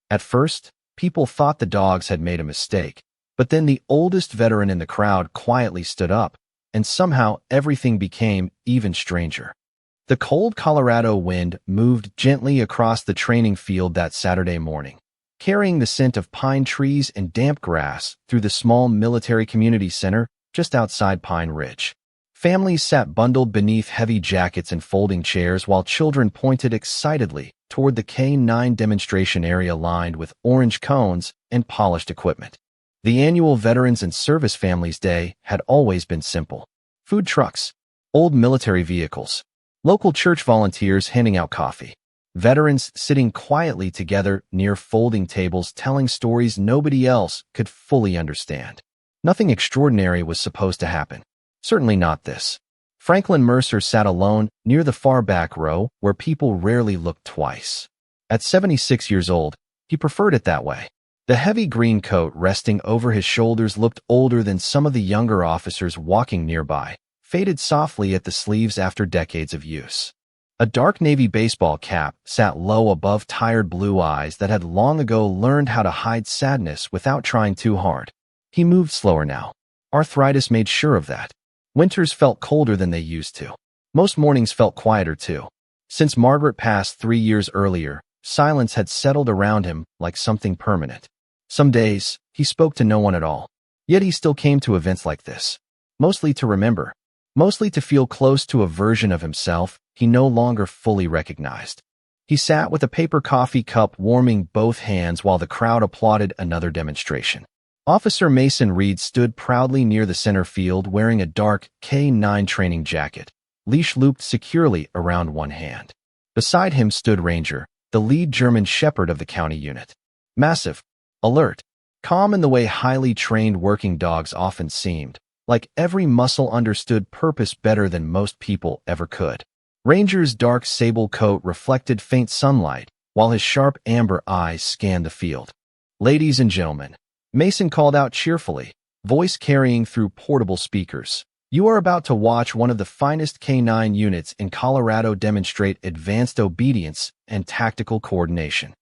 At first, people thought the dogs had made a mistake, but then the oldest veteran in the crowd quietly stood up, and somehow everything became even stranger. The cold Colorado wind moved gently across the training field that Saturday morning, carrying the scent of pine trees and damp grass through the small military community center just outside Pine Ridge. Families sat bundled beneath heavy jackets and folding chairs while children pointed excitedly toward the K-9 demonstration area lined with orange cones and polished equipment. The annual Veterans and Service Families Day had always been simple. Food trucks, old military vehicles, local church volunteers handing out coffee, veterans sitting quietly together near folding tables telling stories nobody else could fully understand. Nothing extraordinary was supposed to happen. Certainly not this. Franklin Mercer sat alone near the far back row where people rarely looked twice. At 76 years old, he preferred it that way. The heavy green coat resting over his shoulders looked older than some of the younger officers walking nearby, faded softly at the sleeves after decades of use. A dark navy baseball cap sat low above tired blue eyes that had long ago learned how to hide sadness without trying too hard. He moved slower now. Arthritis made sure of that. Winters felt colder than they used to. Most mornings felt quieter too. Since Margaret passed 3 years earlier, silence had settled around him like something permanent. Some days, he spoke to no one at all. Yet he still came to events like this. Mostly to remember. Mostly to feel close to a version of himself he no longer fully recognized. He sat with a paper coffee cup warming both hands while the crowd applauded another demonstration. Officer Mason Reed stood proudly near the center field wearing a dark K-9 training jacket, leash looped securely around one hand. Beside him stood Ranger, the lead German shepherd of the county unit. Massive, alert, calm in the way highly trained working dogs often seemed, like every muscle understood purpose better than most people ever could. Ranger's dark sable coat reflected faint sunlight, while his sharp amber eyes scanned the field. "Ladies and gentlemen," Mason called out cheerfully, voice carrying through portable speakers, "you are about to watch one of the finest K-9 units in Colorado demonstrate advanced obedience and tactical coordination."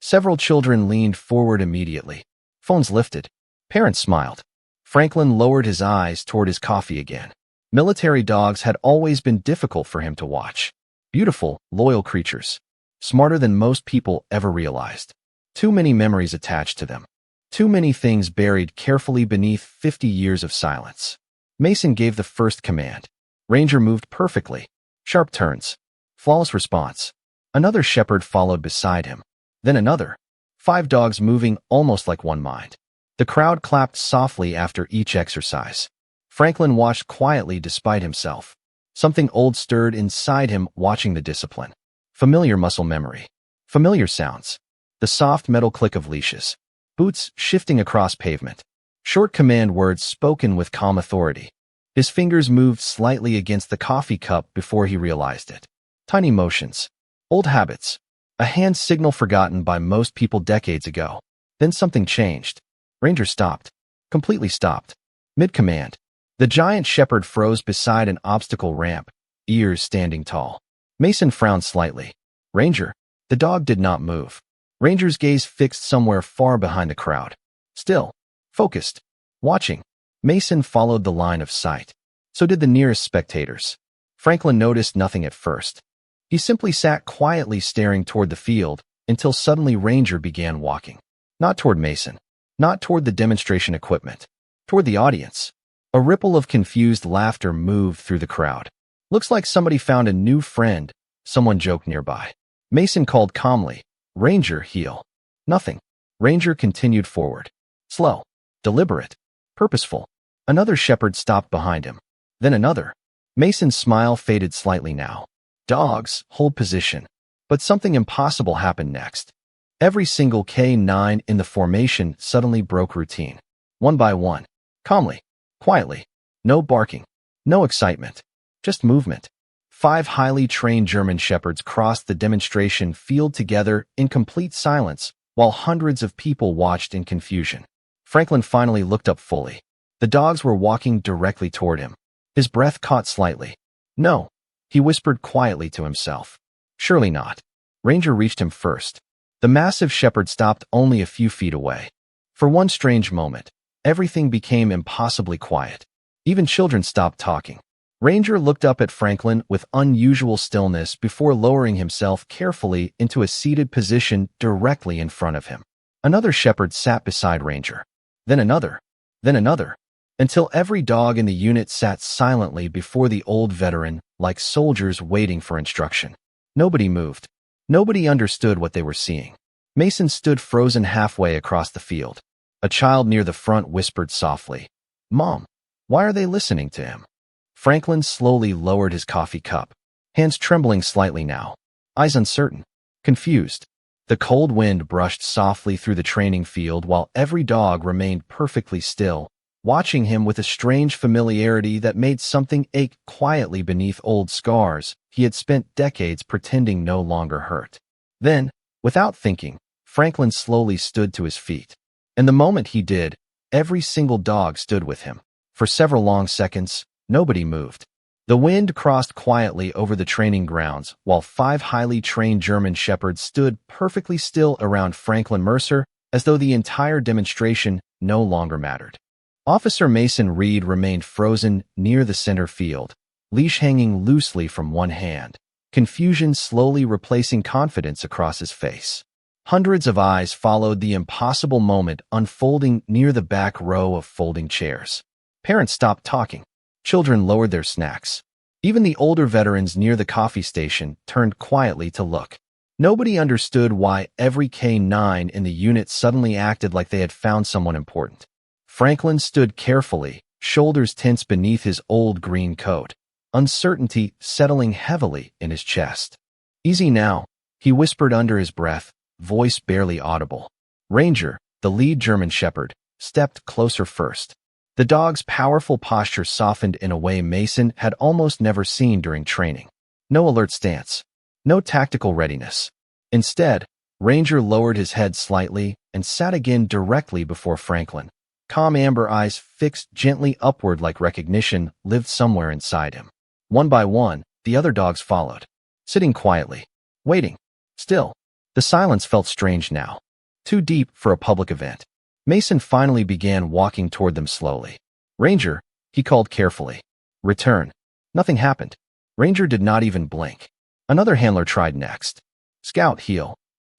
Several children leaned forward immediately. Phones lifted. Parents smiled. Franklin lowered his eyes toward his coffee again. Military dogs had always been difficult for him to watch. Beautiful, loyal creatures. Smarter than most people ever realized. Too many memories attached to them. Too many things buried carefully beneath 50 years of silence. Mason gave the first command. Ranger moved perfectly. Sharp turns. Flawless response. Another shepherd followed beside him. Then another. 5 dogs moving almost like one mind. The crowd clapped softly after each exercise. Franklin watched quietly despite himself. Something old stirred inside him watching the discipline. Familiar muscle memory. Familiar sounds. The soft metal click of leashes. Boots shifting across pavement. Short command words spoken with calm authority. His fingers moved slightly against the coffee cup before he realized it. Tiny motions. Old habits. A hand signal forgotten by most people decades ago. Then something changed. Ranger stopped. Completely stopped. Mid-command. The giant shepherd froze beside an obstacle ramp, ears standing tall. Mason frowned slightly. "Ranger." The dog did not move. Ranger's gaze fixed somewhere far behind the crowd. Still. Focused. Watching. Mason followed the line of sight. So did the nearest spectators. Franklin noticed nothing at first. He simply sat quietly staring toward the field until suddenly Ranger began walking. Not toward Mason. Not toward the demonstration equipment. Toward the audience. A ripple of confused laughter moved through the crowd. "Looks like somebody found a new friend," someone joked nearby. Mason called calmly, "Ranger, heel." Nothing. Ranger continued forward. Slow. Deliberate. Purposeful. Another shepherd stopped behind him. Then another. Mason's smile faded slightly now. Dogs, hold position. But something impossible happened next. Every single K-9 in the formation suddenly broke routine. One by one. Calmly. Quietly. No barking. No excitement. Just movement. 5 highly trained German shepherds crossed the demonstration field together in complete silence, while hundreds of people watched in confusion. Franklin finally looked up fully. The dogs were walking directly toward him. His breath caught slightly. "No," he whispered quietly to himself. "Surely not." Ranger reached him first. The massive shepherd stopped only a few feet away. For one strange moment, everything became impossibly quiet. Even children stopped talking. Ranger looked up at Franklin with unusual stillness before lowering himself carefully into a seated position directly in front of him. Another shepherd sat beside Ranger. Then another, until every dog in the unit sat silently before the old veteran, like soldiers waiting for instruction. Nobody moved. Nobody understood what they were seeing. Mason stood frozen halfway across the field. A child near the front whispered softly, "Mom, why are they listening to him?" Franklin slowly lowered his coffee cup, hands trembling slightly now, eyes uncertain, confused. The cold wind brushed softly through the training field while every dog remained perfectly still, watching him with a strange familiarity that made something ache quietly beneath old scars he had spent decades pretending no longer hurt. Then, without thinking, Franklin slowly stood to his feet. And the moment he did, every single dog stood with him. For several long seconds, nobody moved. The wind crossed quietly over the training grounds, while 5 highly trained German shepherds stood perfectly still around Franklin Mercer, as though the entire demonstration no longer mattered. Officer Mason Reed remained frozen near the center field, leash hanging loosely from one hand, confusion slowly replacing confidence across his face. Hundreds of eyes followed the impossible moment unfolding near the back row of folding chairs. Parents stopped talking. Children lowered their snacks. Even the older veterans near the coffee station turned quietly to look. Nobody understood why every K-9 in the unit suddenly acted like they had found someone important. Franklin stood carefully, shoulders tense beneath his old green coat, uncertainty settling heavily in his chest. "Easy now," he whispered under his breath, voice barely audible. Ranger, the lead German shepherd, stepped closer first. The dog's powerful posture softened in a way Mason had almost never seen during training. No alert stance. No tactical readiness. Instead, Ranger lowered his head slightly and sat again directly before Franklin. Calm amber eyes fixed gently upward like recognition lived somewhere inside him. One by one, the other dogs followed, sitting quietly, waiting, still. The silence felt strange now, too deep for a public event. Mason finally began walking toward them slowly. "Ranger," he called carefully. "Return." Nothing happened. Ranger did not even blink. Another handler tried next. "Scout, heel."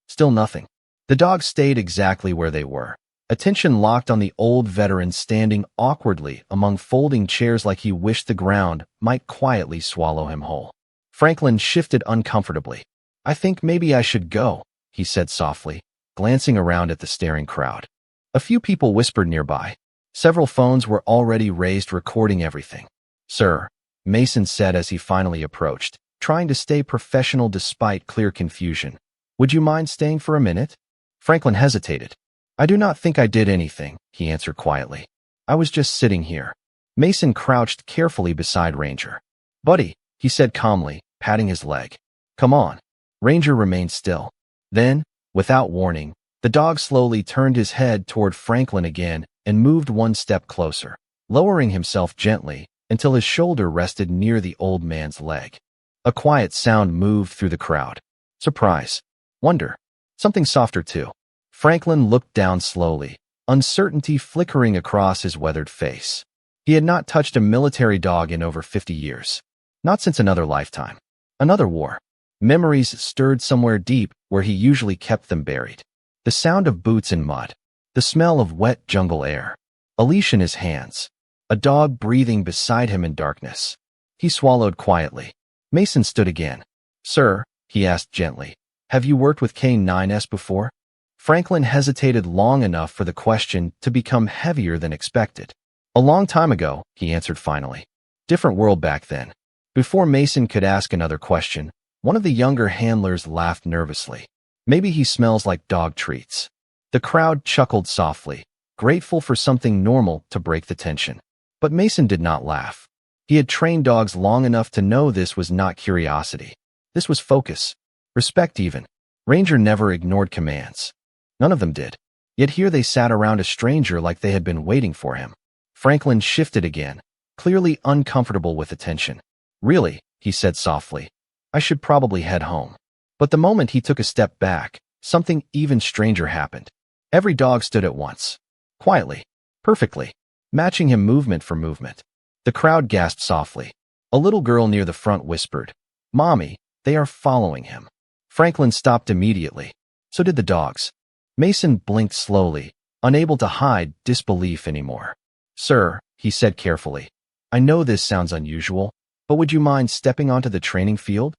Still nothing. The dogs stayed exactly where they were, attention locked on the old veteran standing awkwardly among folding chairs like he wished the ground might quietly swallow him whole. Franklin shifted uncomfortably. "I think maybe I should go," he said softly, glancing around at the staring crowd. A few people whispered nearby. Several phones were already raised recording everything. "Sir," Mason said as he finally approached, trying to stay professional despite clear confusion. "Would you mind staying for a minute?" Franklin hesitated. "I do not think I did anything," he answered quietly. "I was just sitting here." Mason crouched carefully beside Ranger. "Buddy," he said calmly, patting his leg. "Come on." Ranger remained still. Then, without warning, the dog slowly turned his head toward Franklin again and moved one step closer, lowering himself gently until his shoulder rested near the old man's leg. A quiet sound moved through the crowd. Surprise. Wonder. Something softer too. Franklin looked down slowly, uncertainty flickering across his weathered face. He had not touched a military dog in over 50 years. Not since another lifetime. Another war. Memories stirred somewhere deep where he usually kept them buried. The sound of boots in mud. The smell of wet jungle air. A leash in his hands. A dog breathing beside him in darkness. He swallowed quietly. Mason stood again. "Sir," he asked gently, "have you worked with K-9s before?" Franklin hesitated long enough for the question to become heavier than expected. "A long time ago," he answered finally. "Different world back then." Before Mason could ask another question, one of the younger handlers laughed nervously. "Maybe he smells like dog treats." The crowd chuckled softly, grateful for something normal to break the tension. But Mason did not laugh. He had trained dogs long enough to know this was not curiosity. This was focus. Respect even. Ranger never ignored commands. None of them did. Yet here they sat around a stranger like they had been waiting for him. Franklin shifted again, clearly uncomfortable with attention. "Really," he said softly, "I should probably head home." But the moment he took a step back, something even stranger happened. Every dog stood at once, quietly, perfectly, matching him movement for movement. The crowd gasped softly. A little girl near the front whispered, "Mommy, they are following him." Franklin stopped immediately. So did the dogs. Mason blinked slowly, unable to hide disbelief anymore. "Sir," he said carefully, "I know this sounds unusual, but would you mind stepping onto the training field?"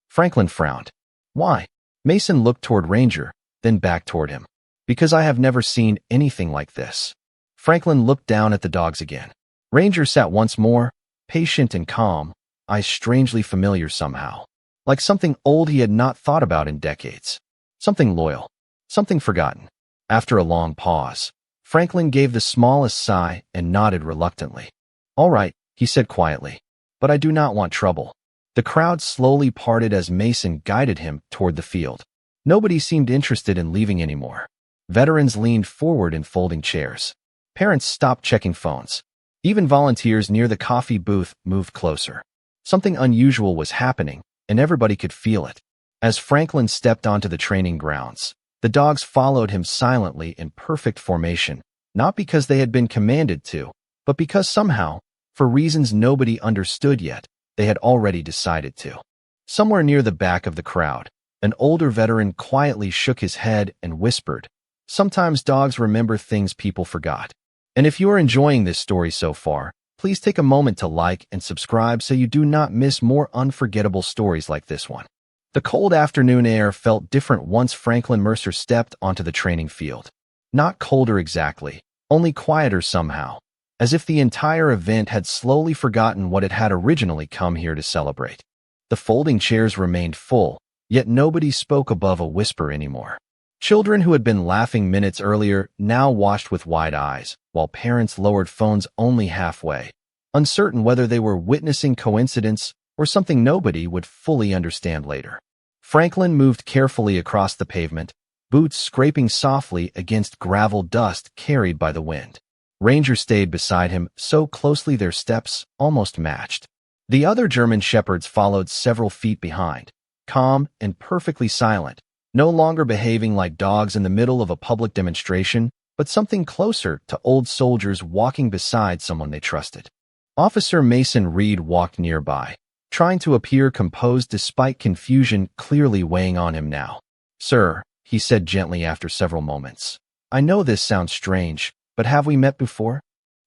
Franklin frowned. "Why?" Mason looked toward Ranger, then back toward him. "Because I have never seen anything like this." Franklin looked down at the dogs again. Ranger sat once more, patient and calm, eyes strangely familiar somehow. Like something old he had not thought about in decades. Something loyal. Something forgotten. After a long pause, Franklin gave the smallest sigh and nodded reluctantly. "All right," he said quietly, "but I do not want trouble." The crowd slowly parted as Mason guided him toward the field. Nobody seemed interested in leaving anymore. Veterans leaned forward in folding chairs. Parents stopped checking phones. Even volunteers near the coffee booth moved closer. Something unusual was happening, and everybody could feel it. As Franklin stepped onto the training grounds, the dogs followed him silently in perfect formation, not because they had been commanded to, but because somehow, for reasons nobody understood yet, they had already decided to. Somewhere near the back of the crowd, an older veteran quietly shook his head and whispered, "Sometimes dogs remember things people forgot." And if you are enjoying this story so far, please take a moment to like and subscribe so you do not miss more unforgettable stories like this one. The cold afternoon air felt different once Franklin Mercer stepped onto the training field. Not colder exactly, only quieter somehow, as if the entire event had slowly forgotten what it had originally come here to celebrate. The folding chairs remained full, yet nobody spoke above a whisper anymore. Children who had been laughing minutes earlier now watched with wide eyes, while parents lowered phones only halfway, uncertain whether they were witnessing coincidence or something nobody would fully understand later. Franklin moved carefully across the pavement, boots scraping softly against gravel dust carried by the wind. Ranger stayed beside him, so closely their steps almost matched. The other German shepherds followed several feet behind, calm and perfectly silent, no longer behaving like dogs in the middle of a public demonstration, but something closer to old soldiers walking beside someone they trusted. Officer Mason Reed walked nearby, trying to appear composed despite confusion clearly weighing on him now. "Sir," he said gently after several moments, "I know this sounds strange, but have we met before?"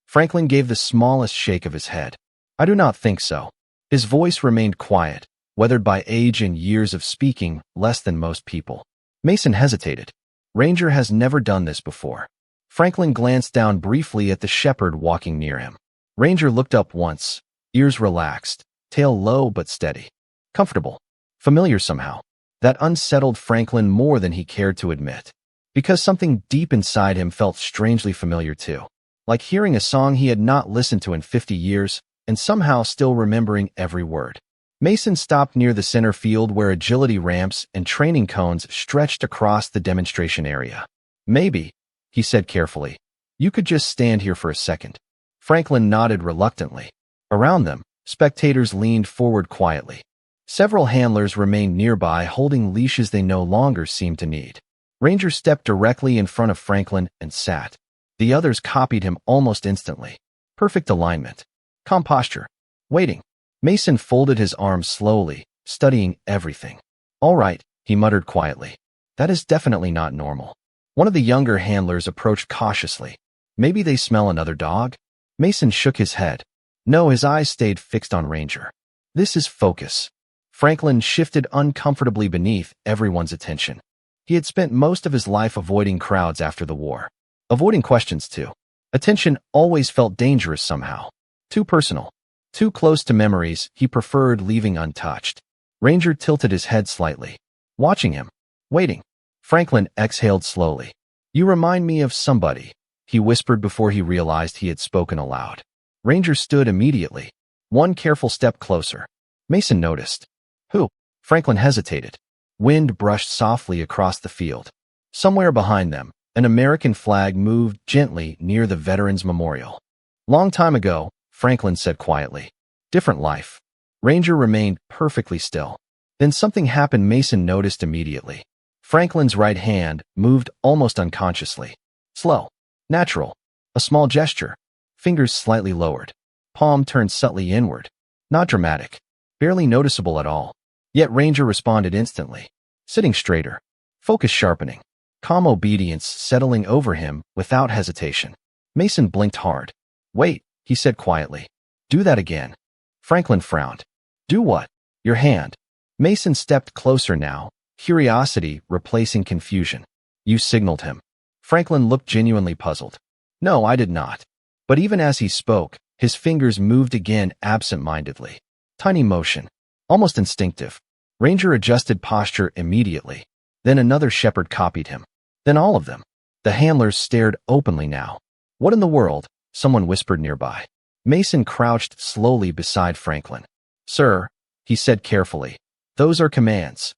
Franklin gave the smallest shake of his head. "I do not think so." His voice remained quiet, weathered by age and years of speaking less than most people. Mason hesitated. Ranger has never done this before. Franklin glanced down briefly at the shepherd walking near him. Ranger looked up once, ears relaxed, tail low but steady. Comfortable. Familiar somehow. That unsettled Franklin more than he cared to admit. Because something deep inside him felt strangely familiar too. Like hearing a song he had not listened to in 50 years, and somehow still remembering every word. Mason stopped near the center field where agility ramps and training cones stretched across the demonstration area. "Maybe," he said carefully, "you could just stand here for a second." Franklin nodded reluctantly. Around them, spectators leaned forward quietly. Several handlers remained nearby holding leashes they no longer seemed to need. Ranger stepped directly in front of Franklin and sat. The others copied him almost instantly. Perfect alignment. Calm posture. Waiting. Mason folded his arms slowly, studying everything. "All right," he muttered quietly. "That is definitely not normal." One of the younger handlers approached cautiously. "Maybe they smell another dog?" Mason shook his head. No, his eyes stayed fixed on Ranger. "This is focus." Franklin shifted uncomfortably beneath everyone's attention. He had spent most of his life avoiding crowds after the war. Avoiding questions, too. Attention always felt dangerous somehow. Too personal. Too close to memories he preferred leaving untouched. Ranger tilted his head slightly. Watching him. Waiting. Franklin exhaled slowly. "You remind me of somebody," he whispered before he realized he had spoken aloud. Ranger stood immediately. One careful step closer. Mason noticed. "Who?" Franklin hesitated. Wind brushed softly across the field. Somewhere behind them, an American flag moved gently near the Veterans Memorial. "Long time ago," Franklin said quietly. "Different life." Ranger remained perfectly still. Then something happened Mason noticed immediately. Franklin's right hand moved almost unconsciously. Slow. Natural. A small gesture. Fingers slightly lowered. Palm turned subtly inward. Not dramatic. Barely noticeable at all. Yet Ranger responded instantly. Sitting straighter. Focus sharpening. Calm obedience settling over him without hesitation. Mason blinked hard. Wait, he said quietly. Do that again. Franklin frowned. Do what? Your hand. Mason stepped closer now, curiosity replacing confusion. You signaled him. Franklin looked genuinely puzzled. No, I did not. But even as he spoke, his fingers moved again absent-mindedly. Tiny motion. Almost instinctive. Ranger adjusted posture immediately. Then another shepherd copied him. Then all of them. The handlers stared openly now. What in the world? Someone whispered nearby. Mason crouched slowly beside Franklin. Sir, he said carefully. Those are commands.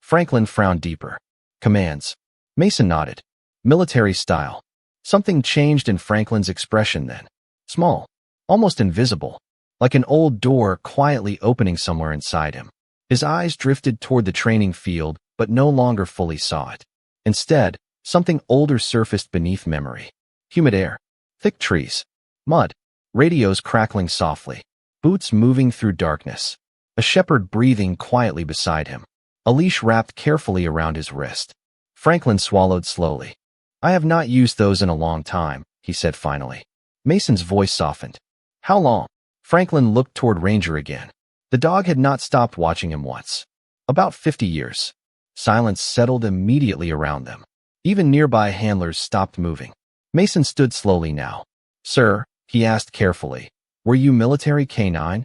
Franklin frowned deeper. Commands. Mason nodded. Military style. Something changed in Franklin's expression then. Small. Almost invisible. Like an old door quietly opening somewhere inside him. His eyes drifted toward the training field, but no longer fully saw it. Instead, something older surfaced beneath memory. Humid air. Thick trees. Mud. Radios crackling softly. Boots moving through darkness. A shepherd breathing quietly beside him. A leash wrapped carefully around his wrist. Franklin swallowed slowly. I have not used those in a long time, he said finally. Mason's voice softened. How long? Franklin looked toward Ranger again. The dog had not stopped watching him once. About 50 years. Silence settled immediately around them. Even nearby handlers stopped moving. Mason stood slowly now. Sir, he asked carefully, were you military K9?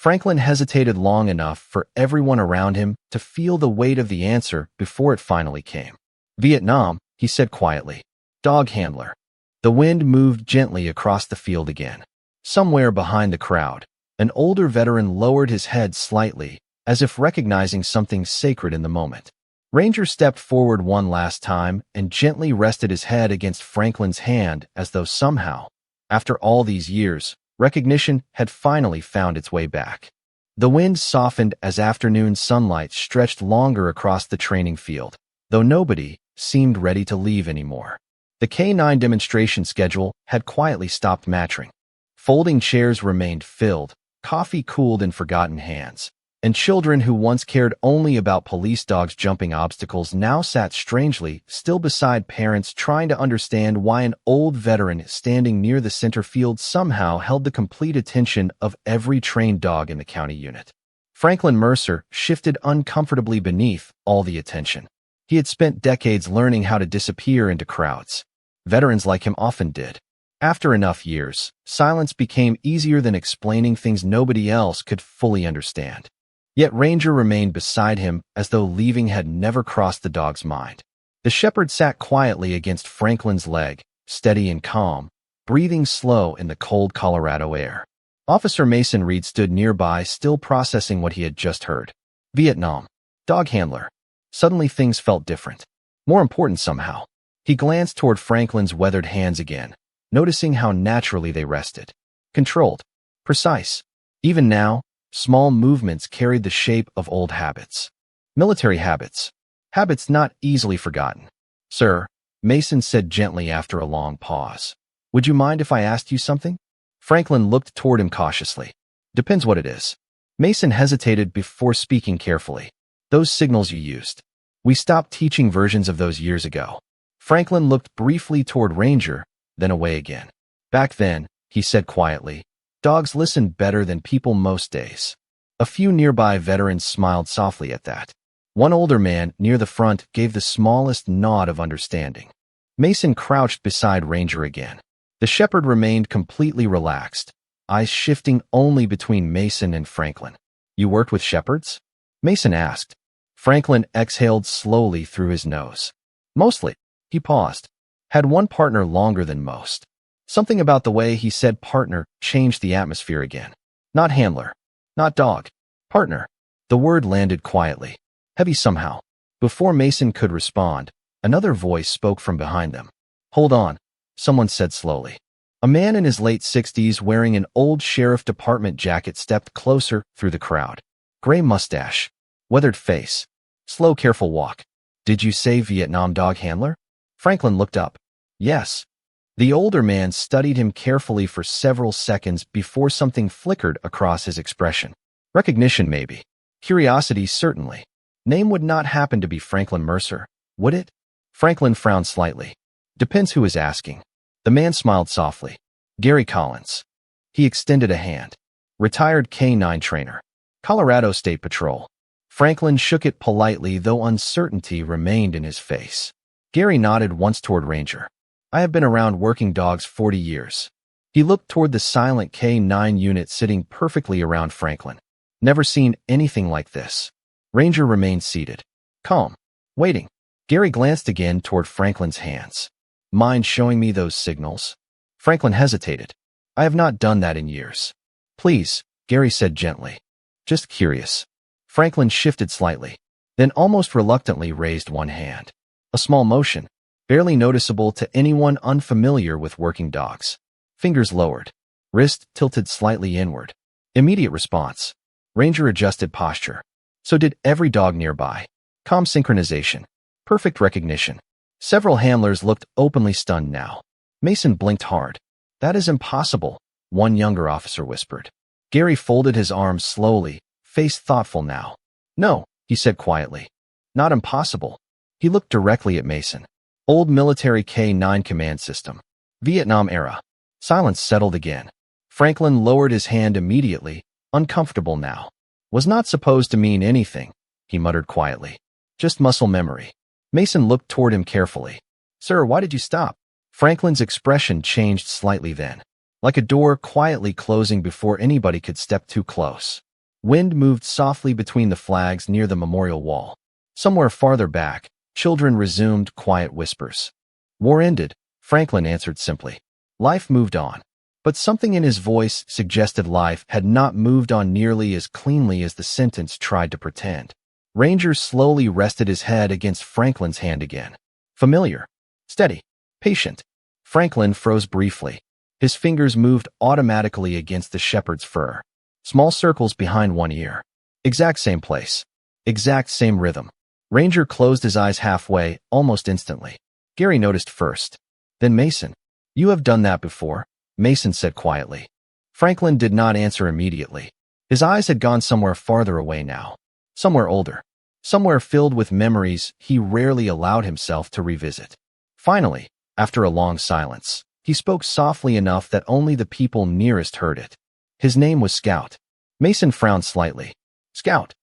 Franklin hesitated long enough for everyone around him to feel the weight of the answer before it finally came. Vietnam, he said quietly. Dog handler. The wind moved gently across the field again. Somewhere behind the crowd, an older veteran lowered his head slightly, as if recognizing something sacred in the moment. Ranger stepped forward one last time and gently rested his head against Franklin's hand as though somehow, after all these years, recognition had finally found its way back. The wind softened as afternoon sunlight stretched longer across the training field, though nobody seemed ready to leave anymore. The K9 demonstration schedule had quietly stopped matching. Folding chairs remained filled, coffee cooled in forgotten hands, and children who once cared only about police dogs jumping obstacles now sat strangely still beside parents trying to understand why an old veteran standing near the center field somehow held the complete attention of every trained dog in the county unit. Franklin Mercer shifted uncomfortably beneath all the attention. He had spent decades learning how to disappear into crowds. Veterans like him often did. After enough years, silence became easier than explaining things nobody else could fully understand. Yet Ranger remained beside him as though leaving had never crossed the dog's mind. The shepherd sat quietly against Franklin's leg, steady and calm, breathing slow in the cold Colorado air. Officer Mason Reed stood nearby, still processing what he had just heard. Vietnam. Dog handler. Suddenly things felt different. More important somehow. He glanced toward Franklin's weathered hands again, noticing how naturally they rested. Controlled. Precise. Even now, small movements carried the shape of old habits. Military habits. Habits not easily forgotten. Sir, Mason said gently after a long pause. Would you mind if I asked you something? Franklin looked toward him cautiously. Depends what it is. Mason hesitated before speaking carefully. Those signals you used. We stopped teaching versions of those years ago. Franklin looked briefly toward Ranger, then away again. Back then, he said quietly, dogs listened better than people most days. A few nearby veterans smiled softly at that. One older man near the front gave the smallest nod of understanding. Mason crouched beside Ranger again. The shepherd remained completely relaxed, eyes shifting only between Mason and Franklin. You worked with shepherds? Mason asked. Franklin exhaled slowly through his nose. Mostly. He paused. Had one partner longer than most. Something about the way he said partner changed the atmosphere again. Not handler. Not dog. Partner. The word landed quietly. Heavy somehow. Before Mason could respond, another voice spoke from behind them. Hold on, someone said slowly. A man in his late 60s wearing an old sheriff department jacket stepped closer through the crowd. Gray mustache. Weathered face. Slow, careful walk. Did you say Vietnam dog handler? Franklin looked up. Yes. The older man studied him carefully for several seconds before something flickered across his expression. Recognition, maybe. Curiosity, certainly. Name would not happen to be Franklin Mercer, would it? Franklin frowned slightly. Depends who is asking. The man smiled softly. Gary Collins. He extended a hand. Retired K-9 trainer. Colorado State Patrol. Franklin shook it politely, though uncertainty remained in his face. Gary nodded once toward Ranger. I have been around working dogs 40 years. He looked toward the silent K-9 unit sitting perfectly around Franklin. Never seen anything like this. Ranger remained seated. Calm. Waiting. Gary glanced again toward Franklin's hands. Mind showing me those signals? Franklin hesitated. I have not done that in years. Please, Gary said gently. Just curious. Franklin shifted slightly, then almost reluctantly raised one hand. A small motion, barely noticeable to anyone unfamiliar with working dogs. Fingers lowered. Wrist tilted slightly inward. Immediate response. Ranger adjusted posture. So did every dog nearby. Calm synchronization. Perfect recognition. Several handlers looked openly stunned now. Mason blinked hard. That is impossible, one younger officer whispered. Gary folded his arms slowly, face thoughtful now. No, he said quietly. Not impossible. He looked directly at Mason. Old military K-9 command system. Vietnam era. Silence settled again. Franklin lowered his hand immediately, uncomfortable now. Was not supposed to mean anything, he muttered quietly. Just muscle memory. Mason looked toward him carefully. Sir, why did you stop? Franklin's expression changed slightly then, like a door quietly closing before anybody could step too close. Wind moved softly between the flags near the memorial wall. Somewhere farther back, children resumed quiet whispers. War ended, Franklin answered simply. Life moved on. But something in his voice suggested life had not moved on nearly as cleanly as the sentence tried to pretend. Ranger slowly rested his head against Franklin's hand again. Familiar. Steady. Patient. Franklin froze briefly. His fingers moved automatically against the shepherd's fur. Small circles behind one ear. Exact same place. Exact same rhythm. Ranger closed his eyes halfway, almost instantly. Gary noticed first. Then Mason. You have done that before, Mason said quietly. Franklin did not answer immediately. His eyes had gone somewhere farther away now. Somewhere older. Somewhere filled with memories he rarely allowed himself to revisit. Finally, after a long silence, he spoke softly enough that only the people nearest heard it. His name was Scout. Mason frowned slightly. Scout.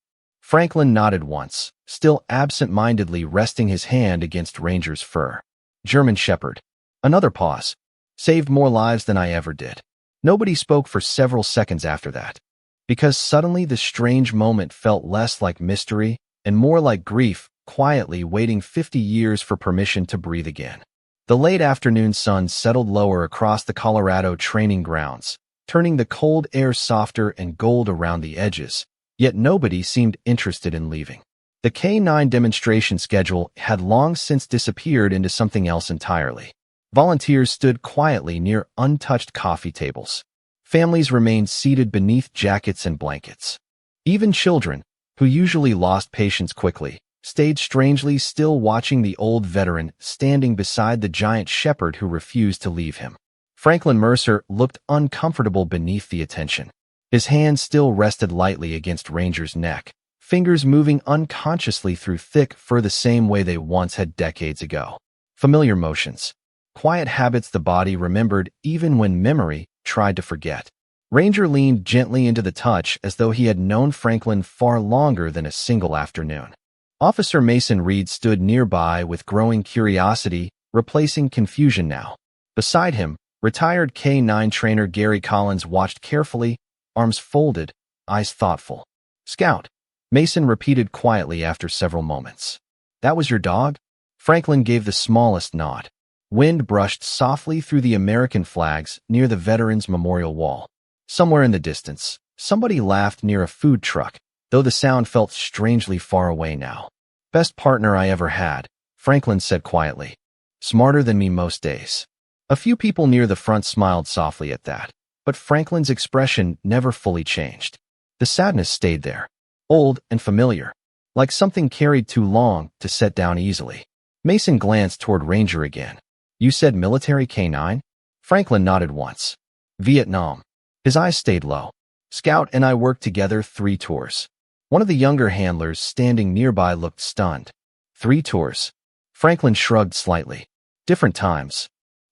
Franklin nodded once, still absent-mindedly resting his hand against Ranger's fur. German Shepherd. Another pause. Saved more lives than I ever did. Nobody spoke for several seconds after that, because suddenly the strange moment felt less like mystery and more like grief, quietly waiting 50 years for permission to breathe again. The late afternoon sun settled lower across the Colorado training grounds, turning the cold air softer and gold around the edges, yet nobody seemed interested in leaving. The K-9 demonstration schedule had long since disappeared into something else entirely. Volunteers stood quietly near untouched coffee tables. Families remained seated beneath jackets and blankets. Even children, who usually lost patience quickly, stayed strangely still, watching the old veteran standing beside the giant shepherd who refused to leave him. Franklin Mercer looked uncomfortable beneath the attention. His hand still rested lightly against Ranger's neck, fingers moving unconsciously through thick fur the same way they once had decades ago. Familiar motions. Quiet habits the body remembered even when memory tried to forget. Ranger leaned gently into the touch as though he had known Franklin far longer than a single afternoon. Officer Mason Reed stood nearby with growing curiosity, replacing confusion now. Beside him, retired K-9 trainer Gary Collins watched carefully, arms folded, eyes thoughtful. Scout, Mason repeated quietly after several moments. That was your dog? Franklin gave the smallest nod. Wind brushed softly through the American flags near the Veterans Memorial Wall. Somewhere in the distance, somebody laughed near a food truck, though the sound felt strangely far away now. Best partner I ever had, Franklin said quietly. Smarter than me most days. A few people near the front smiled softly at that, but Franklin's expression never fully changed. The sadness stayed there, old and familiar. like something carried too long to set down easily. Mason glanced toward Ranger again. You said military K9? Franklin nodded once. Vietnam. His eyes stayed low. Scout and I worked together 3 tours. One of the younger handlers standing nearby looked stunned. 3 tours. Franklin shrugged slightly. Different times.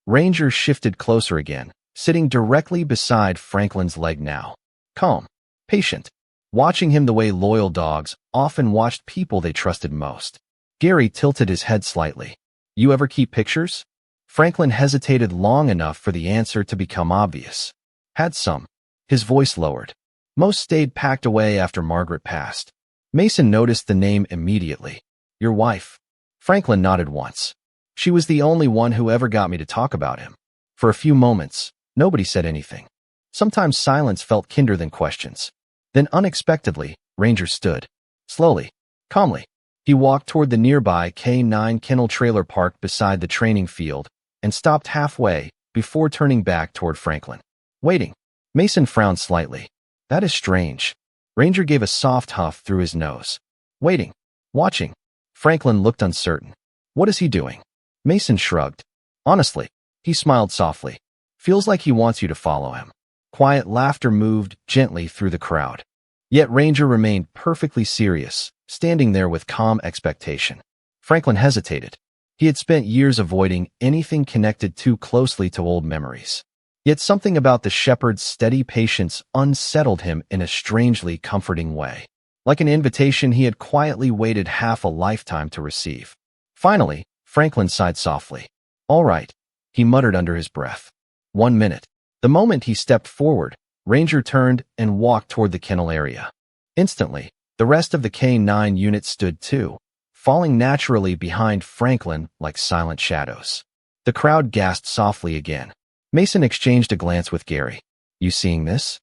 Ranger shifted closer again, sitting directly beside Franklin's leg now. Calm. Patient. Watching him the way loyal dogs often watched people they trusted most. Gary tilted his head slightly. You ever keep pictures? Franklin hesitated long enough for the answer to become obvious. Had some. His voice lowered. Most stayed packed away after Margaret passed. Mason noticed the name immediately. Your wife. Franklin nodded once. She was the only one who ever got me to talk about him. For a few moments, nobody said anything. Sometimes silence felt kinder than questions. Then unexpectedly, Ranger stood. Slowly, calmly. He walked toward the nearby K9 kennel trailer parked beside the training field and stopped halfway before turning back toward Franklin. Waiting. Mason frowned slightly. That is strange. Ranger gave a soft huff through his nose. Waiting. Watching. Franklin looked uncertain. What is he doing? Mason shrugged. Honestly. He smiled softly. Feels like he wants you to follow him. Quiet laughter moved gently through the crowd. Yet Ranger remained perfectly serious, standing there with calm expectation. Franklin hesitated. He had spent years avoiding anything connected too closely to old memories. Yet something about the shepherd's steady patience unsettled him in a strangely comforting way. Like an invitation he had quietly waited half a lifetime to receive. Finally, Franklin sighed softly. All right, he muttered under his breath. 1 minute. The moment he stepped forward, Ranger turned and walked toward the kennel area. Instantly, the rest of the K9 unit stood too, falling naturally behind Franklin like silent shadows. The crowd gasped softly again. Mason exchanged a glance with Gary. You seeing this?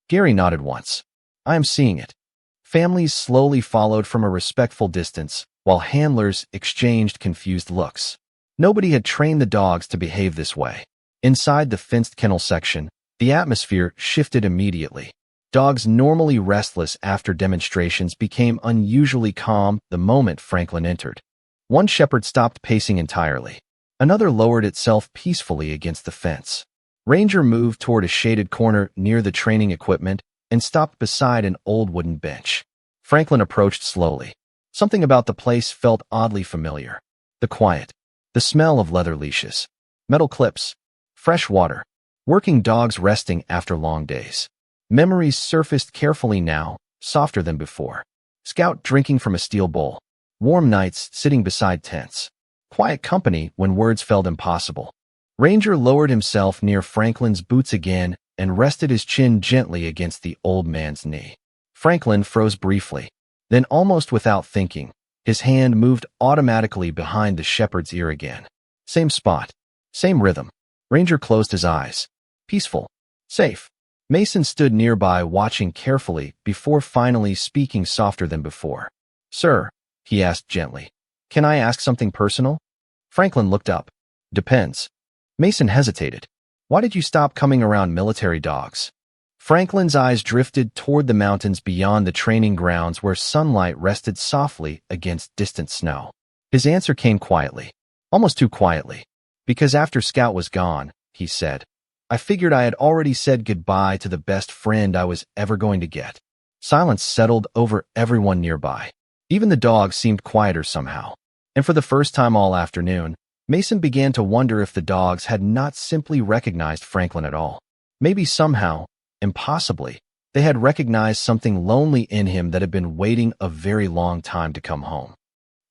Gary nodded once. I am seeing it. Families slowly followed from a respectful distance, while handlers exchanged confused looks. Nobody had trained the dogs to behave this way. Inside the fenced kennel section, the atmosphere shifted immediately. Dogs normally restless after demonstrations became unusually calm the moment Franklin entered. One shepherd stopped pacing entirely. Another lowered itself peacefully against the fence. Ranger moved toward a shaded corner near the training equipment and stopped beside an old wooden bench. Franklin approached slowly. Something about the place felt oddly familiar. The quiet, the smell of leather leashes, metal clips, fresh water, working dogs resting after long days. Memories surfaced carefully now, softer than before. Scout drinking from a steel bowl. Warm nights sitting beside tents. Quiet company when words felt impossible. Ranger lowered himself near Franklin's boots again and rested his chin gently against the old man's knee. Franklin froze briefly. Then, almost without thinking, his hand moved automatically behind the shepherd's ear again. Same spot. Same rhythm. Ranger closed his eyes. Peaceful. Safe. Mason stood nearby watching carefully before finally speaking softer than before. Sir, he asked gently, can I ask something personal? Franklin looked up. Depends. Mason hesitated. Why did you stop coming around military dogs? Franklin's eyes drifted toward the mountains beyond the training grounds where sunlight rested softly against distant snow. His answer came quietly, almost too quietly. Because after Scout was gone, he said, I figured I had already said goodbye to the best friend I was ever going to get. Silence settled over everyone nearby. Even the dogs seemed quieter somehow. And for the first time all afternoon, Mason began to wonder if the dogs had not simply recognized Franklin at all. Maybe somehow, impossibly, they had recognized something lonely in him that had been waiting a very long time to come home.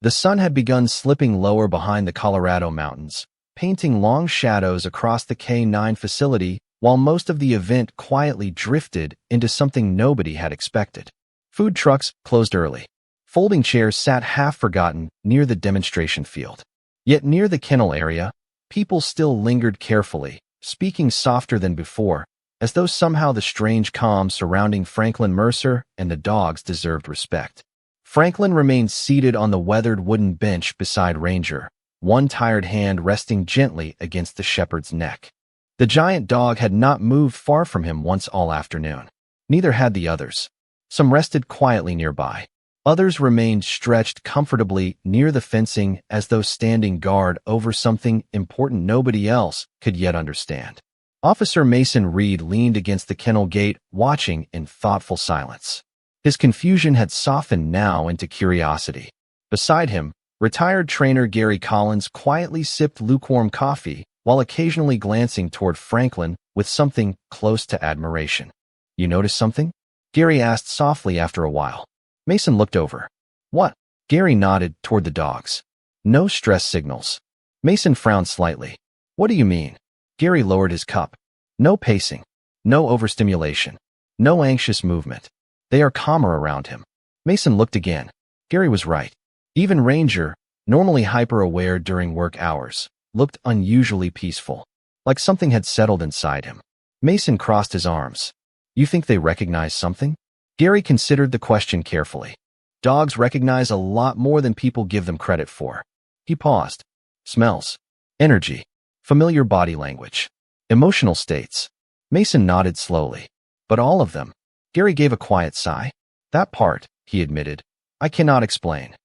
The sun had begun slipping lower behind the Colorado mountains, painting long shadows across the K9 facility while most of the event quietly drifted into something nobody had expected. Food trucks closed early. Folding chairs sat half-forgotten near the demonstration field. Yet near the kennel area, people still lingered carefully, speaking softer than before, as though somehow the strange calm surrounding Franklin Mercer and the dogs deserved respect. Franklin remained seated on the weathered wooden bench beside Ranger, one tired hand resting gently against the shepherd's neck. The giant dog had not moved far from him once all afternoon. Neither had the others. Some rested quietly nearby. Others remained stretched comfortably near the fencing as though standing guard over something important nobody else could yet understand. Officer Mason Reed leaned against the kennel gate, watching in thoughtful silence. His confusion had softened now into curiosity. Beside him, retired trainer Gary Collins quietly sipped lukewarm coffee while occasionally glancing toward Franklin with something close to admiration. "You notice something?" Gary asked softly after a while. Mason looked over. "What?" Gary nodded toward the dogs. "No stress signals." Mason frowned slightly. "What do you mean?" Gary lowered his cup. "No pacing. No overstimulation. No anxious movement. They are calmer around him." Mason looked again. Gary was right. Even Ranger, normally hyper-aware during work hours, looked unusually peaceful, like something had settled inside him. Mason crossed his arms. "You think they recognize something?" Gary considered the question carefully. "Dogs recognize a lot more than people give them credit for." He paused. "Smells. Energy. Familiar body language. Emotional states." Mason nodded slowly. "But all of them?" Gary gave a quiet sigh. "That part," he admitted, "I cannot explain."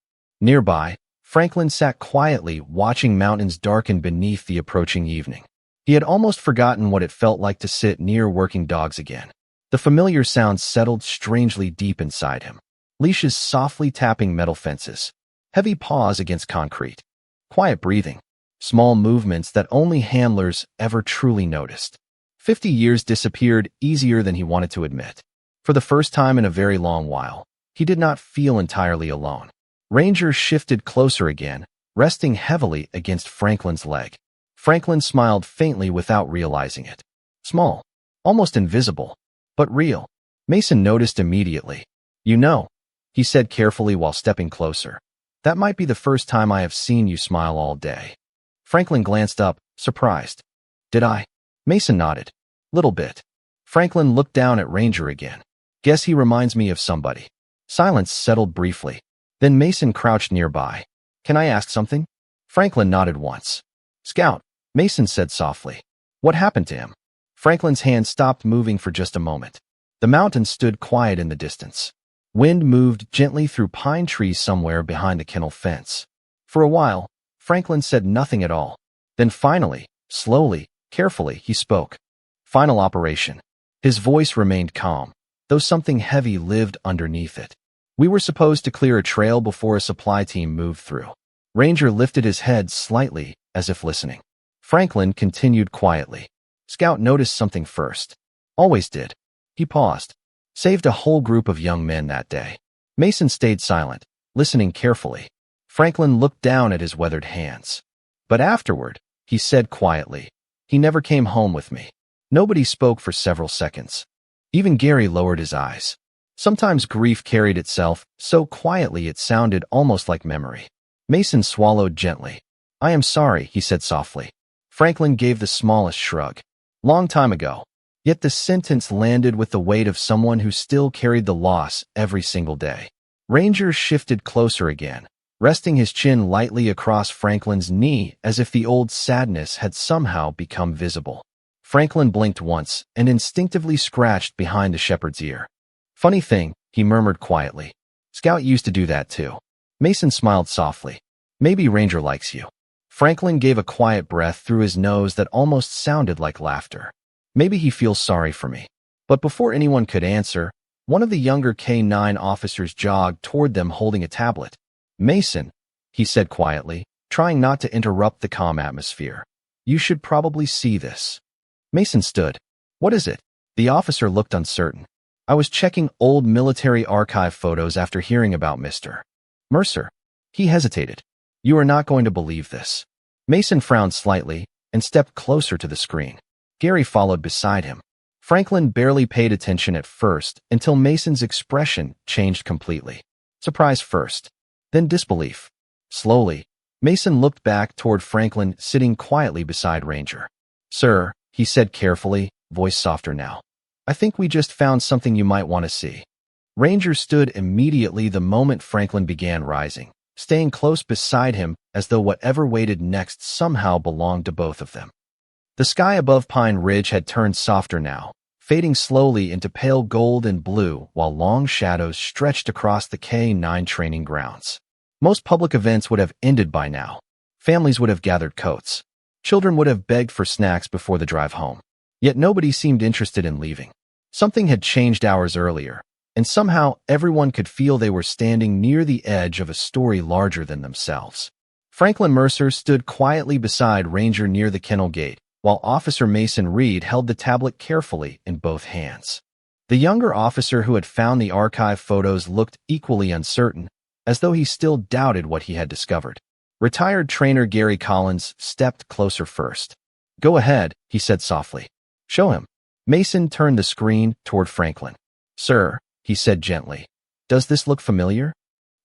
Nearby, Franklin sat quietly watching mountains darken beneath the approaching evening. He had almost forgotten what it felt like to sit near working dogs again. The familiar sounds settled strangely deep inside him. Leashes softly tapping metal fences. Heavy paws against concrete. Quiet breathing. Small movements that only handlers ever truly noticed. 50 years disappeared easier than he wanted to admit. For the first time in a very long while, he did not feel entirely alone. Ranger shifted closer again, resting heavily against Franklin's leg. Franklin smiled faintly without realizing it. Small, almost invisible, but real. Mason noticed immediately. "You know," he said carefully while stepping closer, "that might be the first time I have seen you smile all day." Franklin glanced up, surprised. "Did I?" Mason nodded. "Little bit." Franklin looked down at Ranger again. "Guess he reminds me of somebody." Silence settled briefly. Then Mason crouched nearby. "Can I ask something?" Franklin nodded once. "Scout," Mason said softly. "What happened to him?" Franklin's hand stopped moving for just a moment. The mountains stood quiet in the distance. Wind moved gently through pine trees somewhere behind the kennel fence. For a while, Franklin said nothing at all. Then finally, slowly, carefully, he spoke. "Final operation." His voice remained calm, though something heavy lived underneath it. "We were supposed to clear a trail before a supply team moved through." Ranger lifted his head slightly, as if listening. Franklin continued quietly. "Scout noticed something first. Always did." He paused. "Saved a whole group of young men that day." Mason stayed silent, listening carefully. Franklin looked down at his weathered hands. "But afterward," he said quietly, "he never came home with me." Nobody spoke for several seconds. Even Gary lowered his eyes. Sometimes grief carried itself so quietly it sounded almost like memory. Mason swallowed gently. "I am sorry," he said softly. Franklin gave the smallest shrug. "Long time ago." Yet the sentence landed with the weight of someone who still carried the loss every single day. Ranger shifted closer again, resting his chin lightly across Franklin's knee as if the old sadness had somehow become visible. Franklin blinked once and instinctively scratched behind the shepherd's ear. "Funny thing," he murmured quietly. "Scout used to do that too." Mason smiled softly. "Maybe Ranger likes you." Franklin gave a quiet breath through his nose that almost sounded like laughter. "Maybe he feels sorry for me." But before anyone could answer, one of the younger K-9 officers jogged toward them holding a tablet. "Mason," he said quietly, trying not to interrupt the calm atmosphere. "You should probably see this." Mason stood. "What is it?" The officer looked uncertain. "I was checking old military archive photos after hearing about Mr. Mercer." He hesitated. "You are not going to believe this." Mason frowned slightly and stepped closer to the screen. Gary followed beside him. Franklin barely paid attention at first until Mason's expression changed completely. Surprise first, then disbelief. Slowly, Mason looked back toward Franklin sitting quietly beside Ranger. "Sir," he said carefully, voice softer now, "I think we just found something you might want to see." Ranger stood immediately the moment Franklin began rising, staying close beside him as though whatever waited next somehow belonged to both of them. The sky above Pine Ridge had turned softer now, fading slowly into pale gold and blue while long shadows stretched across the K-9 training grounds. Most public events would have ended by now. Families would have gathered coats. Children would have begged for snacks before the drive home. Yet nobody seemed interested in leaving. Something had changed hours earlier, and somehow everyone could feel they were standing near the edge of a story larger than themselves. Franklin Mercer stood quietly beside Ranger near the kennel gate, while Officer Mason Reed held the tablet carefully in both hands. The younger officer who had found the archive photos looked equally uncertain, as though he still doubted what he had discovered. Retired trainer Gary Collins stepped closer first. "Go ahead," he said softly. "Show him." Mason turned the screen toward Franklin. "Sir," he said gently, "does this look familiar?"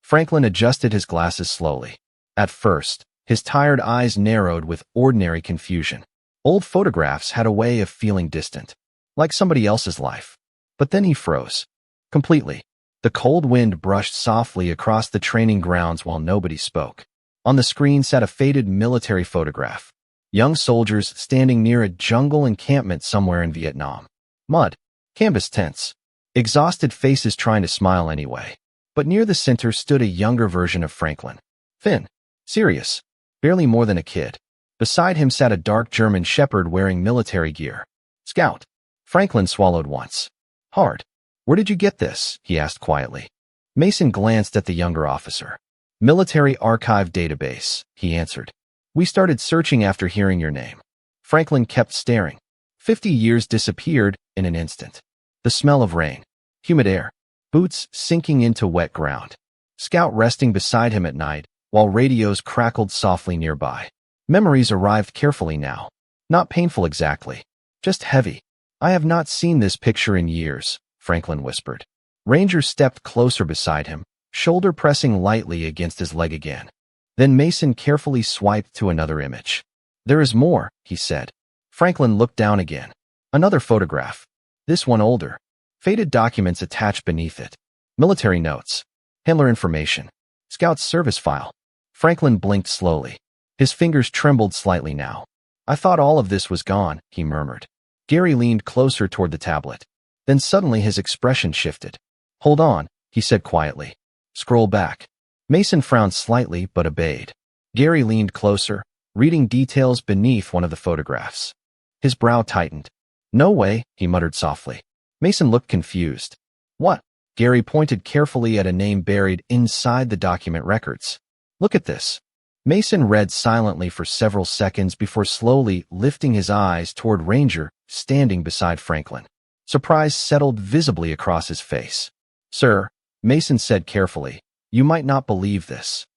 Franklin adjusted his glasses slowly. At first, his tired eyes narrowed with ordinary confusion. Old photographs had a way of feeling distant, like somebody else's life. But then he froze. Completely. The cold wind brushed softly across the training grounds while nobody spoke. On the screen sat a faded military photograph. Young soldiers standing near a jungle encampment somewhere in Vietnam. Mud. Canvas tents. Exhausted faces trying to smile anyway. But near the center stood a younger version of Franklin. Thin. Serious. Barely more than a kid. Beside him sat a dark German shepherd wearing military gear. Scout. Franklin swallowed once. Hard. "Where did you get this?" he asked quietly. Mason glanced at the younger officer. "Military Archive Database," he answered. "We started searching after hearing your name." Franklin kept staring. 50 years disappeared in an instant. The smell of rain. Humid air. Boots sinking into wet ground. Scout resting beside him at night, while radios crackled softly nearby. Memories arrived carefully now. Not painful exactly. Just heavy. "I have not seen this picture in years," Franklin whispered. Ranger stepped closer beside him, shoulder pressing lightly against his leg again. Then Mason carefully swiped to another image. "There is more," he said. Franklin looked down again. Another photograph. This one older. Faded documents attached beneath it. Military notes. Handler information. Scout's service file. Franklin blinked slowly. His fingers trembled slightly now. "I thought all of this was gone," he murmured. Gary leaned closer toward the tablet. Then suddenly his expression shifted. "Hold on," he said quietly. "Scroll back." Mason frowned slightly but obeyed. Gary leaned closer, reading details beneath one of the photographs. His brow tightened. "No way," he muttered softly. Mason looked confused. "What?" Gary pointed carefully at a name buried inside the document records. "Look at this." Mason read silently for several seconds before slowly lifting his eyes toward Ranger, standing beside Franklin. Surprise settled visibly across his face. "Sir," Mason said carefully, "you might not believe this."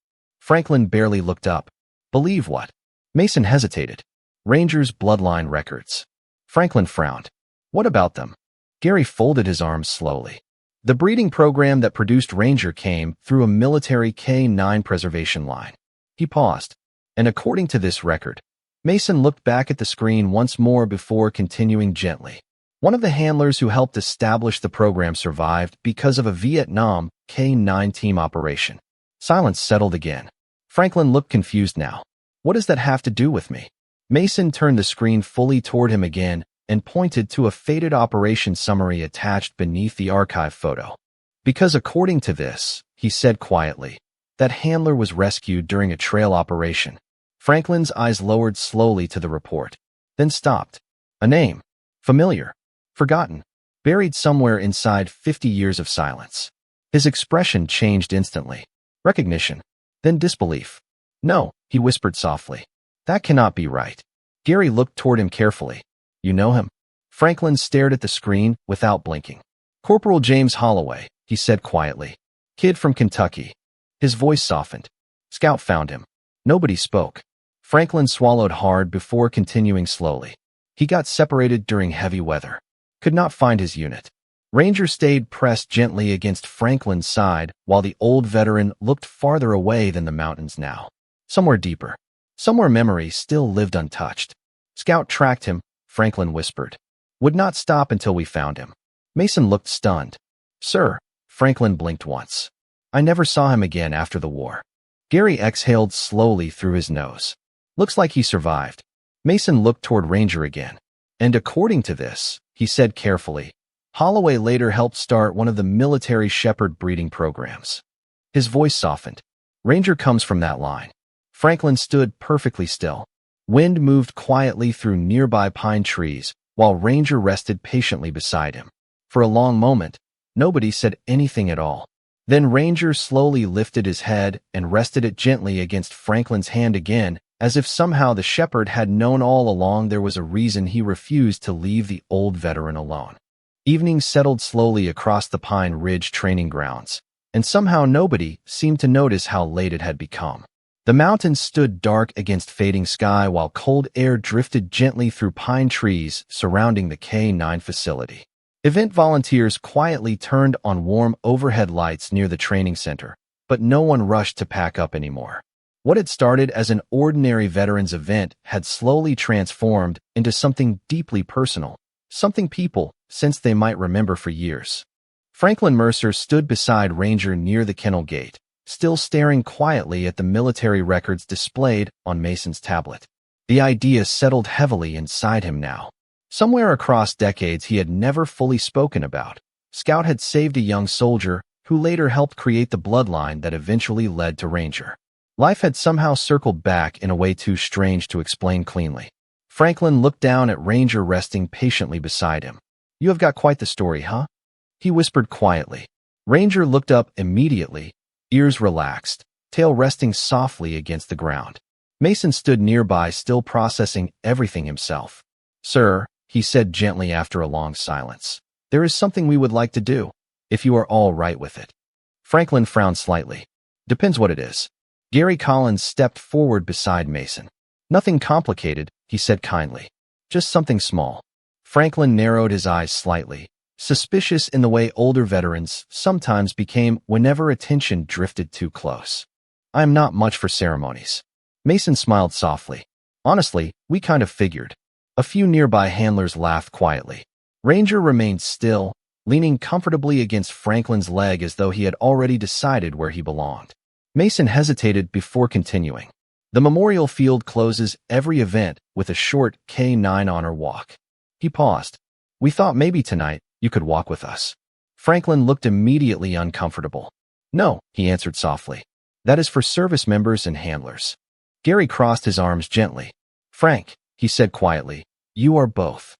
Franklin barely looked up. "Believe what?" Mason hesitated. "Ranger's bloodline records." Franklin frowned. "What about them?" Gary folded his arms slowly. "The breeding program that produced Ranger came through a military K-9 preservation line." He paused. "And according to this record," Mason looked back at the screen once more before continuing gently. "One of the handlers who helped establish the program survived because of a Vietnam K-9 team operation." Silence settled again. Franklin looked confused now. "What does that have to do with me?" Mason turned the screen fully toward him again and pointed to a faded operation summary attached beneath the archive photo. "Because according to this," he said quietly, "that handler was rescued during a trail operation." Franklin's eyes lowered slowly to the report, then stopped. A name. Familiar. Forgotten. Buried somewhere inside 50 years of silence. His expression changed instantly. Recognition. Then disbelief. "No," he whispered softly. "That cannot be right." Gary looked toward him carefully. "You know him?" Franklin stared at the screen without blinking. "Corporal James Holloway," he said quietly. "Kid from Kentucky." His voice softened. "Scout found him." Nobody spoke. Franklin swallowed hard before continuing slowly. "He got separated during heavy weather. Could not find his unit." Ranger stayed pressed gently against Franklin's side while the old veteran looked farther away than the mountains now. Somewhere deeper. Somewhere memory still lived untouched. "Scout tracked him," Franklin whispered. "Would not stop until we found him." Mason looked stunned. "Sir," Franklin blinked once. "I never saw him again after the war." Gary exhaled slowly through his nose. "Looks like he survived." Mason looked toward Ranger again. "And according to this," he said carefully. Holloway later helped start one of the military shepherd breeding programs. His voice softened. Ranger comes from that line. Franklin stood perfectly still. Wind moved quietly through nearby pine trees, while Ranger rested patiently beside him. For a long moment, nobody said anything at all. Then Ranger slowly lifted his head and rested it gently against Franklin's hand again, as if somehow the shepherd had known all along there was a reason he refused to leave the old veteran alone. Evening settled slowly across the Pine Ridge training grounds, and somehow nobody seemed to notice how late it had become. The mountains stood dark against fading sky while cold air drifted gently through pine trees surrounding the K-9 facility. Event volunteers quietly turned on warm overhead lights near the training center, but no one rushed to pack up anymore. What had started as an ordinary veterans event had slowly transformed into something deeply personal, something people sensed they might remember for years. Franklin Mercer stood beside Ranger near the kennel gate, still staring quietly at the military records displayed on Mason's tablet. The idea settled heavily inside him now. Somewhere across decades he had never fully spoken about, Scout had saved a young soldier who later helped create the bloodline that eventually led to Ranger. Life had somehow circled back in a way too strange to explain cleanly. Franklin looked down at Ranger resting patiently beside him. "You have got quite the story, huh?" he whispered quietly. Ranger looked up immediately, ears relaxed, tail resting softly against the ground. Mason stood nearby, still processing everything himself. "Sir," he said gently after a long silence, "there is something we would like to do, if you are all right with it." Franklin frowned slightly. "Depends what it is." Gary Collins stepped forward beside Mason. "Nothing complicated," he said kindly. "Just something small." Franklin narrowed his eyes slightly, suspicious in the way older veterans sometimes became whenever attention drifted too close. "I am not much for ceremonies." Mason smiled softly. "Honestly, we kind of figured." A few nearby handlers laughed quietly. Ranger remained still, leaning comfortably against Franklin's leg as though he had already decided where he belonged. Mason hesitated before continuing. "The memorial field closes every event with a short K-9 honor walk." He paused. "We thought maybe tonight you could walk with us." Franklin looked immediately uncomfortable. "No," he answered softly. "That is for service members and handlers." Gary crossed his arms gently. "Frank," he said quietly, "you are both."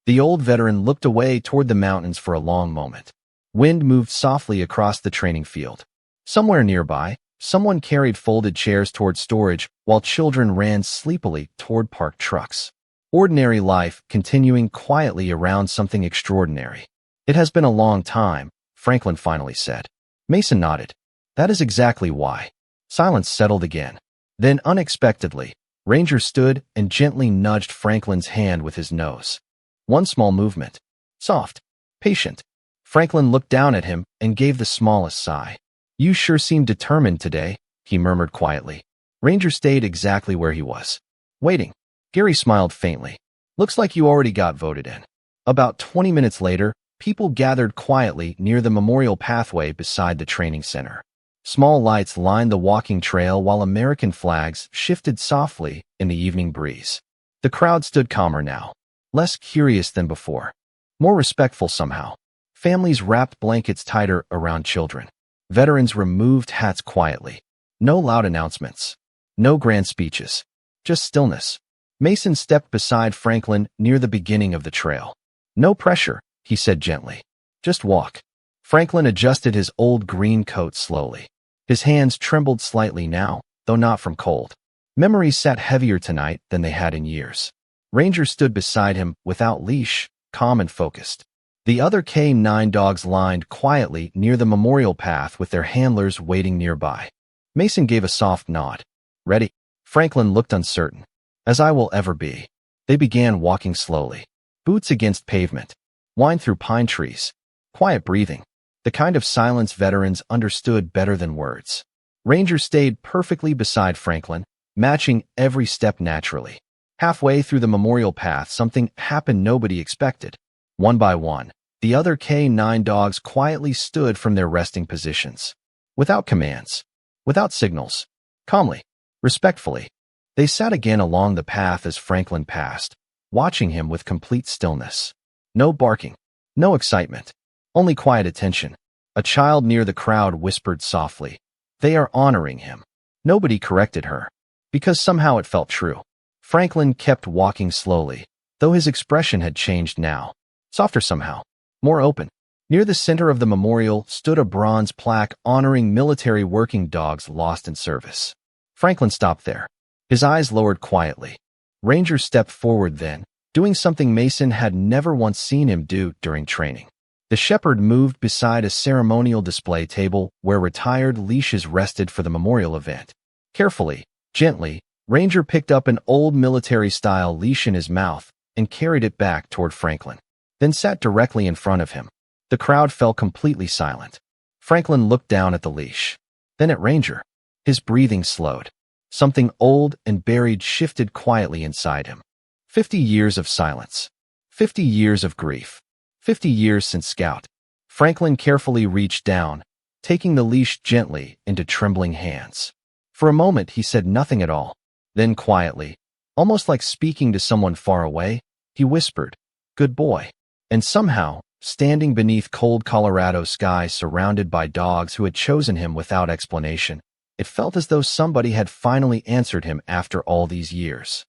The old veteran looked away toward the mountains for a long moment. Wind moved softly across the training field. Somewhere nearby, someone carried folded chairs toward storage while children ran sleepily toward parked trucks. Ordinary life continuing quietly around something extraordinary. "It has been a long time," Franklin finally said. Mason nodded. "That is exactly why." Silence settled again. Then unexpectedly, Ranger stood and gently nudged Franklin's hand with his nose. One small movement. Soft. Patient. Franklin looked down at him and gave the smallest sigh. "You sure seem determined today," he murmured quietly. Ranger stayed exactly where he was. Waiting. Gary smiled faintly. "Looks like you already got voted in." About 20 minutes later, people gathered quietly near the memorial pathway beside the training center. Small lights lined the walking trail while American flags shifted softly in the evening breeze. The crowd stood calmer now, less curious than before, more respectful somehow. Families wrapped blankets tighter around children. Veterans removed hats quietly. No loud announcements. No grand speeches. Just stillness. Mason stepped beside Franklin near the beginning of the trail. "No pressure," he said gently. "Just walk." Franklin adjusted his old green coat slowly. His hands trembled slightly now, though not from cold. Memories sat heavier tonight than they had in years. Ranger stood beside him without leash, calm and focused. The other K-9 dogs lined quietly near the memorial path with their handlers waiting nearby. Mason gave a soft nod. "Ready?" Franklin looked uncertain. "As I will ever be." They began walking slowly. Boots against pavement. Wind through pine trees. Quiet breathing. The kind of silence veterans understood better than words. Ranger stayed perfectly beside Franklin, matching every step naturally. Halfway through the memorial path, something happened nobody expected. One by one, the other K-9 dogs quietly stood from their resting positions. Without commands. Without signals. Calmly. Respectfully. They sat again along the path as Franklin passed, watching him with complete stillness. No barking. No excitement. Only quiet attention. A child near the crowd whispered softly, "They are honoring him." Nobody corrected her, because somehow it felt true. Franklin kept walking slowly, though his expression had changed now. Softer somehow. More open. Near the center of the memorial stood a bronze plaque honoring military working dogs lost in service. Franklin stopped there. His eyes lowered quietly. Ranger stepped forward then, doing something Mason had never once seen him do during training. The shepherd moved beside a ceremonial display table where retired leashes rested for the memorial event. Carefully, gently, Ranger picked up an old military-style leash in his mouth and carried it back toward Franklin, then sat directly in front of him. The crowd fell completely silent. Franklin looked down at the leash, then at Ranger. His breathing slowed. Something old and buried shifted quietly inside him. 50 years of silence. 50 years of grief. 50 years since Scout. Franklin carefully reached down, taking the leash gently into trembling hands. For a moment he said nothing at all. Then quietly, almost like speaking to someone far away, he whispered, "Good boy." And somehow, standing beneath cold Colorado sky surrounded by dogs who had chosen him without explanation, it felt as though somebody had finally answered him after all these years.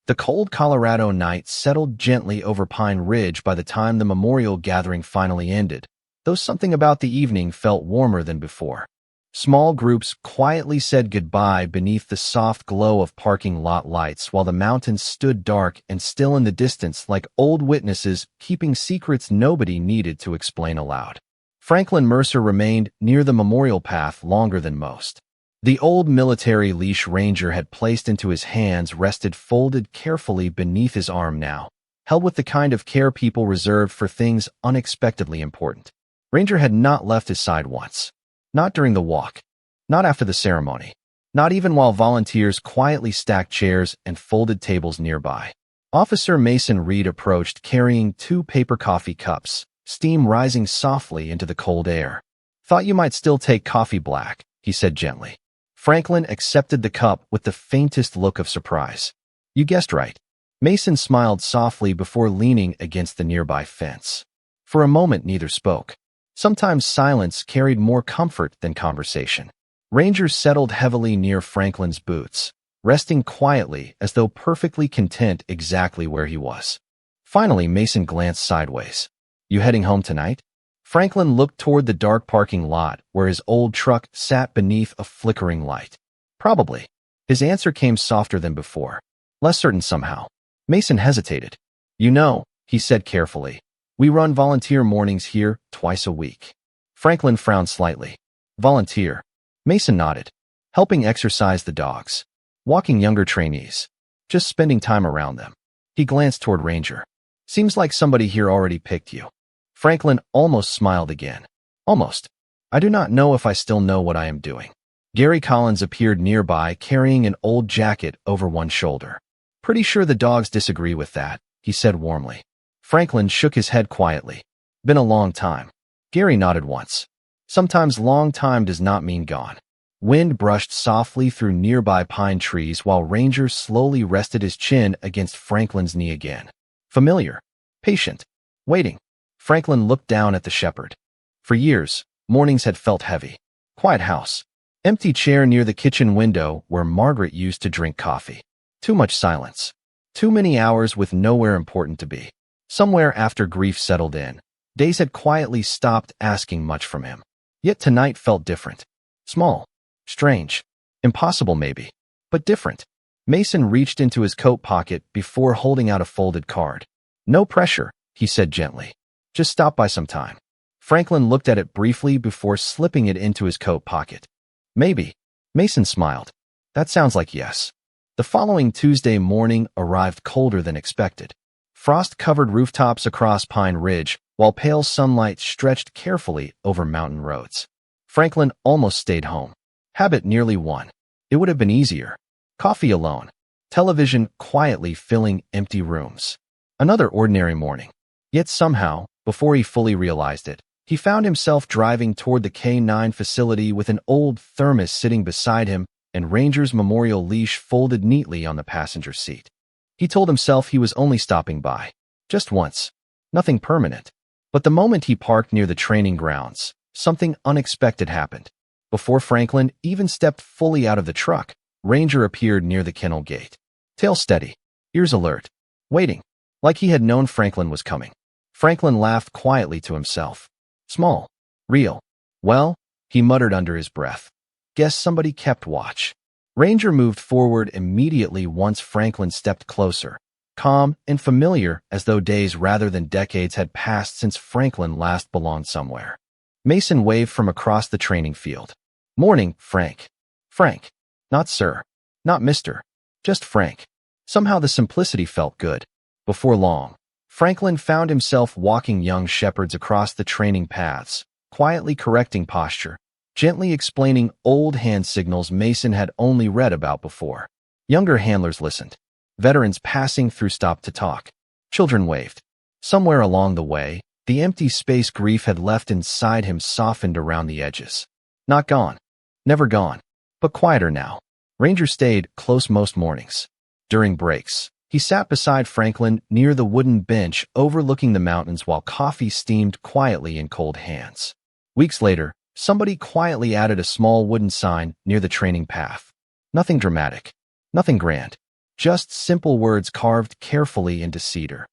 The cold Colorado night settled gently over Pine Ridge by the time the memorial gathering finally ended, though something about the evening felt warmer than before. Small groups quietly said goodbye beneath the soft glow of parking lot lights while the mountains stood dark and still in the distance like old witnesses keeping secrets nobody needed to explain aloud. Franklin Mercer remained near the memorial path longer than most. The old military leash Ranger had placed into his hands rested folded carefully beneath his arm now, held with the kind of care people reserved for things unexpectedly important. Ranger had not left his side once. Not during the walk. Not after the ceremony. Not even while volunteers quietly stacked chairs and folded tables nearby. Officer Mason Reed approached carrying 2 paper coffee cups, steam rising softly into the cold air. "Thought you might still take coffee black," he said gently. Franklin accepted the cup with the faintest look of surprise. "You guessed right." Mason smiled softly before leaning against the nearby fence. For a moment neither spoke. Sometimes silence carried more comfort than conversation. Ranger settled heavily near Franklin's boots, resting quietly as though perfectly content exactly where he was. Finally, Mason glanced sideways. "You heading home tonight?" Franklin looked toward the dark parking lot where his old truck sat beneath a flickering light. "Probably." His answer came softer than before, less certain somehow. Mason hesitated. "You know," he said carefully, "we run volunteer mornings here twice a week." Franklin frowned slightly. "Volunteer?" Mason nodded. "Helping exercise the dogs. Walking younger trainees. Just spending time around them." He glanced toward Ranger. "Seems like somebody here already picked you." Franklin almost smiled again. "Almost. I do not know if I still know what I am doing." Gary Collins appeared nearby carrying an old jacket over one shoulder. "Pretty sure the dogs disagree with that," he said warmly. Franklin shook his head quietly. "Been a long time." Gary nodded once. Sometimes long time does not mean gone. Wind brushed softly through nearby pine trees while Ranger slowly rested his chin against Franklin's knee again. Familiar. Patient. Waiting. Franklin looked down at the shepherd. For years, mornings had felt heavy. Quiet house. Empty chair near the kitchen window where Margaret used to drink coffee. Too much silence. Too many hours with nowhere important to be. Somewhere after grief settled in, days had quietly stopped asking much from him. Yet tonight felt different. Small. Strange. Impossible maybe. But different. Mason reached into his coat pocket before holding out a folded card. "No pressure," he said gently. "Just stop by sometime." Franklin looked at it briefly before slipping it into his coat pocket. "Maybe." Mason smiled. "That sounds like yes." The following Tuesday morning arrived colder than expected. Frost-covered rooftops across Pine Ridge, while pale sunlight stretched carefully over mountain roads. Franklin almost stayed home. Habit nearly won. It would have been easier. Coffee alone. Television quietly filling empty rooms. Another ordinary morning. Yet somehow, before he fully realized it, he found himself driving toward the K-9 facility with an old thermos sitting beside him and Ranger's memorial leash folded neatly on the passenger seat. He told himself he was only stopping by. Just once. nothing permanent. But the moment he parked near the training grounds, something unexpected happened. Before Franklin even stepped fully out of the truck, Ranger appeared near the kennel gate. Tail steady, ears alert, waiting, like he had known Franklin was coming. Franklin laughed quietly to himself. Small, real. Well, he muttered under his breath. Guess somebody kept watch. Ranger moved forward immediately once Franklin stepped closer, calm and familiar as though days rather than decades had passed since Franklin last belonged somewhere. Mason waved from across the training field. Morning, Frank. Frank. Not sir. Not mister. Just Frank. Somehow the simplicity felt good. Before long, Franklin found himself walking young shepherds across the training paths, quietly correcting posture, gently explaining old hand signals Mason had only read about before. Younger handlers listened. Veterans passing through stopped to talk. Children waved. Somewhere along the way, the empty space grief had left inside him softened around the edges. Not gone. Never gone. But quieter now. Ranger stayed close most mornings. During breaks, he sat beside Franklin near the wooden bench overlooking the mountains while coffee steamed quietly in cold hands. Weeks later, somebody quietly added a small wooden sign near the training path. Nothing dramatic. Nothing grand. Just simple words carved carefully into cedar.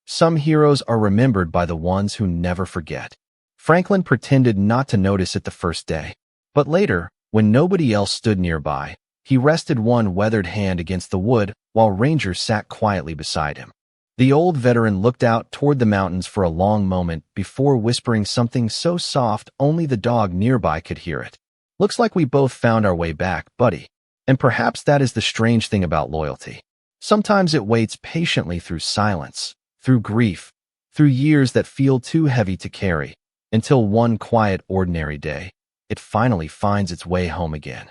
Some heroes are remembered by the ones who never forget. Franklin pretended not to notice it the first day. But later, when nobody else stood nearby, he rested one weathered hand against the wood while Ranger sat quietly beside him. The old veteran looked out toward the mountains for a long moment before whispering something so soft only the dog nearby could hear it. Looks like we both found our way back, buddy. And perhaps that is the strange thing about loyalty. Sometimes it waits patiently through silence, through grief, through years that feel too heavy to carry, until one quiet, ordinary day, it finally finds its way home again.